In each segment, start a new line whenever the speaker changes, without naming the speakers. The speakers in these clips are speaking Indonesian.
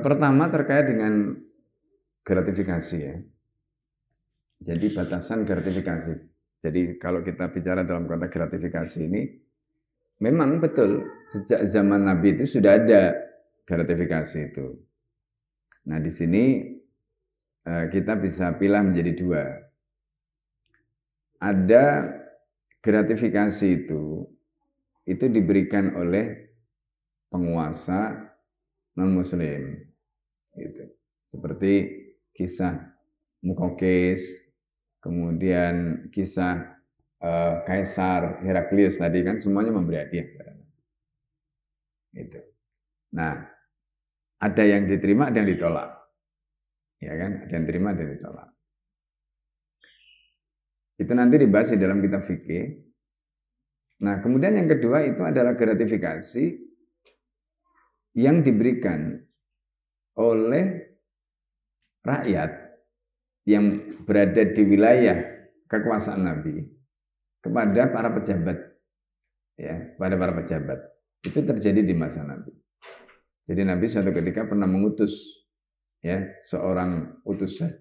Pertama terkait dengan gratifikasi ya. Jadi batasan gratifikasi. Jadi kalau kita bicara dalam konteks gratifikasi ini, memang betul sejak zaman Nabi itu sudah ada gratifikasi itu. Nah di sini kita bisa pilih menjadi dua. Ada gratifikasi itu diberikan oleh penguasa non-Muslim, gitu. Seperti kisah Mukokes, kemudian kisah Kaisar Heraklius tadi kan semuanya memberi hadiah kepada Nabi. Gitu. Nah, ada yang diterima, ada yang ditolak, ya kan? Ada yang diterima, ada yang ditolak. Itu nanti dibahas di dalam kitab fikih. Nah, kemudian yang kedua itu adalah gratifikasi yang diberikan oleh rakyat yang berada di wilayah kekuasaan Nabi kepada para pejabat, ya, pada para pejabat. Itu terjadi di masa Nabi. Jadi Nabi suatu ketika pernah mengutus, ya, seorang utusan.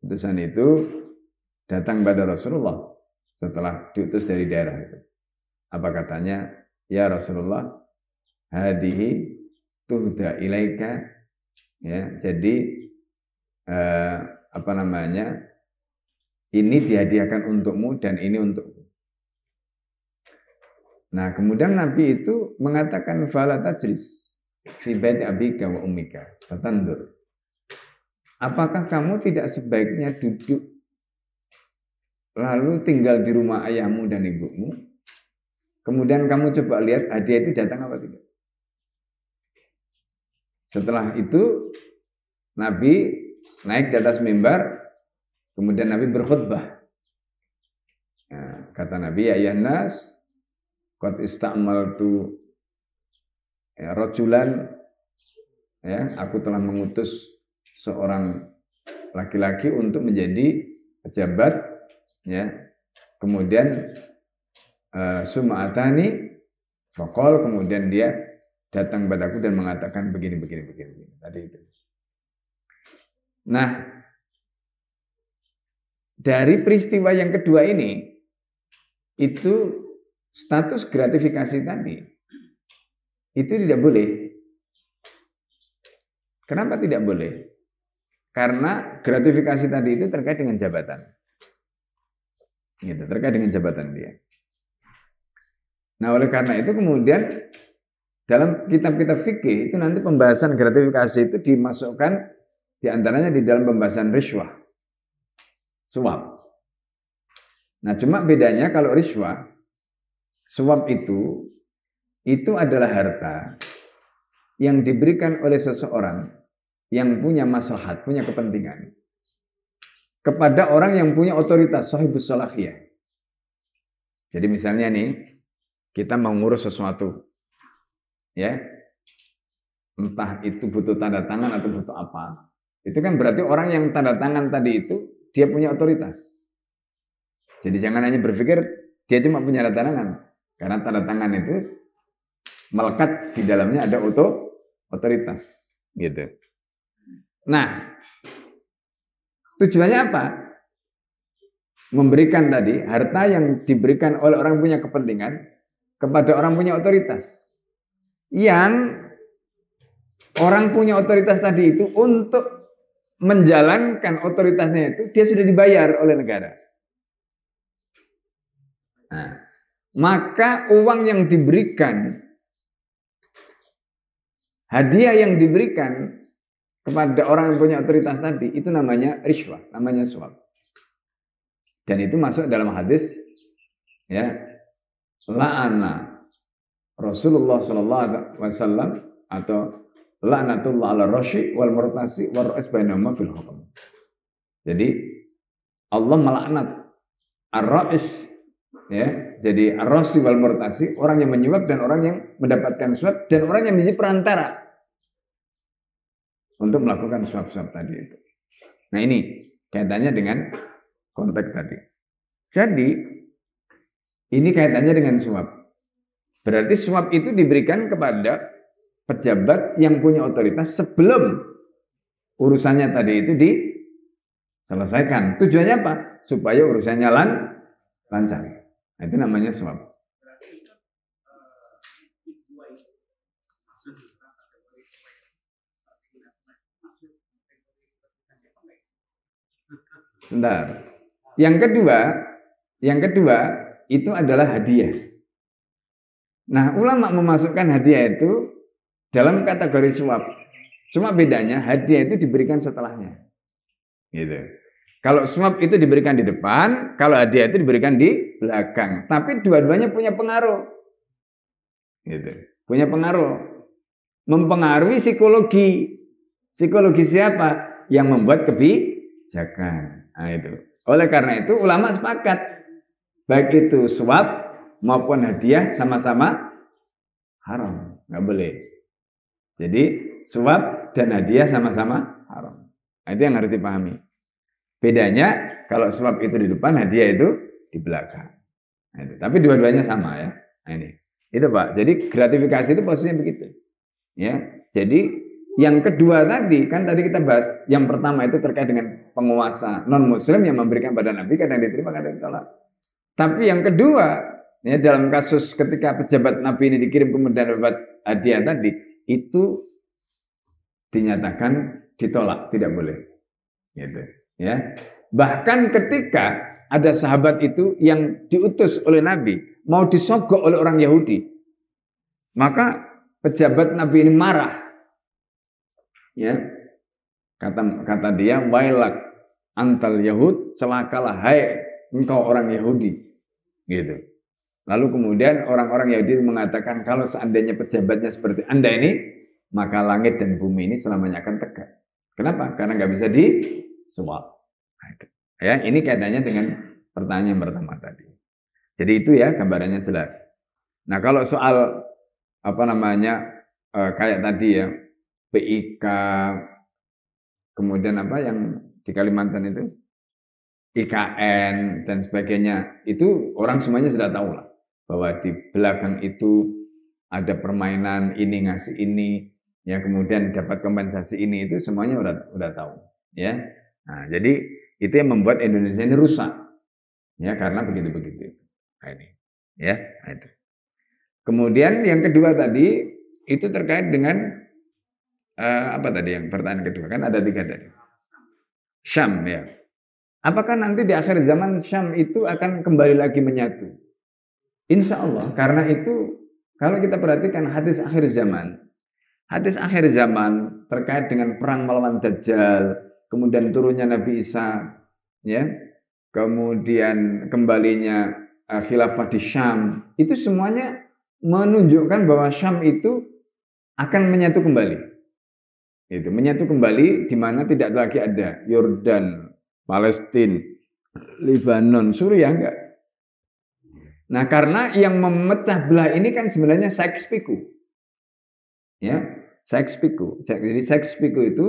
Utusan itu datang pada Rasulullah setelah diutus dari daerah itu. Apa katanya? Ya Rasulullah, hadihi tuhda ilaika, ya. Jadi apa namanya? Ini dihadiahkan untukmu dan ini untukmu. Nah, kemudian Nabi itu mengatakan fala tajlis fi bait abika wa ummika fatandur. Apakah kamu tidak sebaiknya duduk lalu tinggal di rumah ayahmu dan ibumu? Kemudian kamu coba lihat hadiah itu datang apa tidak. Setelah itu Nabi naik di atas mimbar, kemudian Nabi berkhutbah. Nah, kata Nabi, ya ayuhan nas, qad ista'maltu rajulan, ya, aku telah mengutus seorang laki-laki untuk menjadi pejabat, ya. Kemudian sum'atani faqal, kemudian dia datang padaku dan mengatakan begini tadi itu. Nah, dari peristiwa yang kedua ini itu status gratifikasi tadi itu tidak boleh. Kenapa tidak boleh? Karena gratifikasi tadi itu terkait dengan jabatan. Gitu, terkait dengan jabatan dia. Nah, oleh karena itu kemudian dalam kitab-kitab fikih itu nanti pembahasan gratifikasi itu dimasukkan diantaranya di dalam pembahasan riswah, suap. Nah, cuma bedanya kalau riswah, suap itu adalah harta yang diberikan oleh seseorang yang punya maslahat, punya kepentingan kepada orang yang punya otoritas, sahibus salahiyah. Jadi misalnya nih, kita mau ngurus sesuatu, ya, entah itu butuh tanda tangan atau butuh apa, itu kan berarti orang yang tanda tangan tadi itu dia punya otoritas. Jadi jangan hanya berpikir dia cuma punya tanda tangan, karena tanda tangan itu melekat di dalamnya ada otoritas, gitu. Nah, tujuannya apa? Memberikan tadi harta yang diberikan oleh orang punya kepentingan kepada orang punya otoritas. Yang orang punya otoritas tadi itu untuk menjalankan otoritasnya itu dia sudah dibayar oleh negara. Nah, maka uang yang diberikan, hadiah yang diberikan kepada orang yang punya otoritas tadi itu namanya riswah, namanya suap. Dan itu masuk dalam hadis, ya, la'ana Rasulullah SAW atau la'natullah ala rashi wal murtasi wal ra'is bainahuma fil hukum. Jadi Allah melaknat ar-ra'is, ya, jadi ar-rashi wal murtasi, orang yang menyuap dan orang yang mendapatkan suap dan orang yang menjadi perantara untuk melakukan suap-suap tadi itu. Nah, ini kaitannya dengan konteks tadi. Jadi ini kaitannya dengan suap. Berarti suap itu diberikan kepada pejabat yang punya otoritas sebelum urusannya tadi itu diselesaikan. Tujuannya apa? Supaya urusannya lancar. Nah, itu namanya suap. Sebentar. Yang kedua itu adalah hadiah. Nah, ulama memasukkan hadiah itu dalam kategori suap. Cuma bedanya hadiah itu diberikan setelahnya. Gitu. Kalau suap itu diberikan di depan, kalau hadiah itu diberikan di belakang. Tapi dua-duanya punya pengaruh. Gitu. Punya pengaruh. Mempengaruhi psikologi. Psikologi siapa? Yang membuat kebijakan. Nah, itu. Oleh karena itu ulama sepakat. Baik itu suap maupun hadiah sama-sama haram. Nggak boleh. Jadi suap dan hadiah sama-sama haram. Nah, itu yang harus dipahami. Bedanya kalau suap itu di depan, hadiah itu di belakang. Nah, itu. Tapi dua-duanya sama ya. Nah, ini. Itu Pak. Jadi gratifikasi itu posisinya begitu. Ya. Jadi yang kedua tadi, kan tadi kita bahas, yang pertama itu terkait dengan penguasa non-muslim yang memberikan pada Nabi, kadang diterima, kadang ditolak. Tapi yang kedua, ya, dalam kasus ketika pejabat Nabi ini dikirim kemudian dapat hadiah tadi, itu dinyatakan ditolak, tidak boleh. Gitu, ya. Bahkan ketika ada sahabat itu yang diutus oleh Nabi, mau disogok oleh orang Yahudi, maka pejabat Nabi ini marah. Ya, kata dia, wailak antal Yahud, celakalah hai engkau orang Yahudi, gitu. Lalu kemudian orang-orang Yahudi mengatakan kalau seandainya pejabatnya seperti Anda ini, maka langit dan bumi ini selamanya akan tegak. Kenapa? Karena nggak bisa disuap. Ya, ini kaitannya dengan pertanyaan yang pertama tadi. Jadi itu ya gambarannya jelas. Nah kalau soal apa namanya kayak tadi ya. PIK, kemudian apa yang di Kalimantan itu, IKN dan sebagainya, itu orang semuanya sudah tahu lah bahwa di belakang itu ada permainan ini ngasih ini, ya kemudian dapat kompensasi ini, itu semuanya udah tahu, ya. Nah, jadi itu yang membuat Indonesia ini rusak, ya karena begitu. Nah, ini, ya, nah, itu. Kemudian yang kedua tadi itu terkait dengan apa tadi yang pertanyaan kedua, kan ada 3 tadi. Syam ya. Apakah nanti di akhir zaman Syam itu akan kembali lagi menyatu? Insya Allah, karena itu kalau kita perhatikan hadis akhir zaman terkait dengan perang melawan Dajjal, kemudian turunnya Nabi Isa, ya, kemudian kembalinya khilafah di Syam, itu semuanya menunjukkan bahwa Syam itu akan menyatu kembali. Itu menyatu kembali di mana tidak lagi ada Yordan, Palestina, Lebanon, Suriah enggak. Nah, karena yang memecah belah ini kan sebenarnya Sykes-Picot. Ya, Sykes-Picot. Jadi Sykes-Picot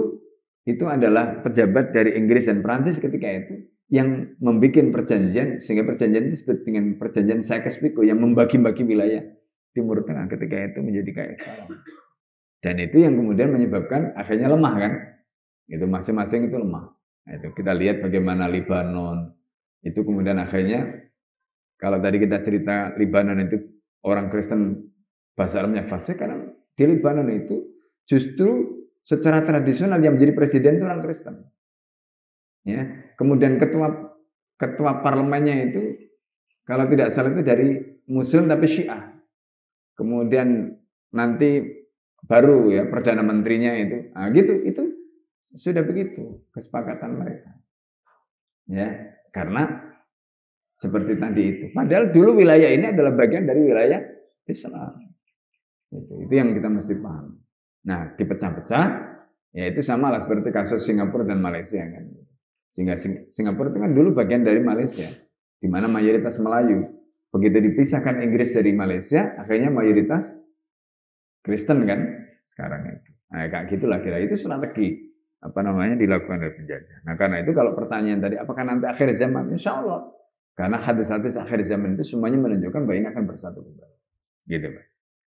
itu adalah pejabat dari Inggris dan Prancis ketika itu yang membuat perjanjian, sehingga perjanjian itu disebut dengan perjanjian Sykes-Picot yang membagi-bagi wilayah Timur Tengah ketika itu menjadi kayak sekarang. Dan itu yang kemudian menyebabkan akhirnya lemah kan, itu masing-masing itu lemah. Nah, itu kita lihat bagaimana Lebanon itu kemudian akhirnya, kalau tadi kita cerita Lebanon itu orang Kristen bahasa Arabnya fasik, karena di Lebanon itu justru secara tradisional yang menjadi presiden itu orang Kristen. Ya, kemudian ketua parlemennya itu kalau tidak salah itu dari Muslim tapi Syiah. Kemudian nanti baru ya perdana menterinya itu, nah gitu, itu sudah begitu kesepakatan mereka, ya karena seperti tadi itu. Padahal dulu wilayah ini adalah bagian dari wilayah Islam, itu yang kita mesti paham. Nah dipecah-pecah, ya itu sama lah seperti kasus Singapura dan Malaysia kan. Sehingga Singapura itu kan dulu bagian dari Malaysia, di mana mayoritas Melayu. Begitu dipisahkan Inggris dari Malaysia, akhirnya mayoritas Kristen kan sekarang itu. Nah, kayak gitulah kira itu strategi apa namanya dilakukan oleh penjajah. Nah, karena itu kalau pertanyaan tadi apakah nanti akhir zaman? Insya Allah. Karena hadis-hadis akhir zaman itu semuanya menunjukkan bahwa ini akan bersatu kembali. Gitu, Pak.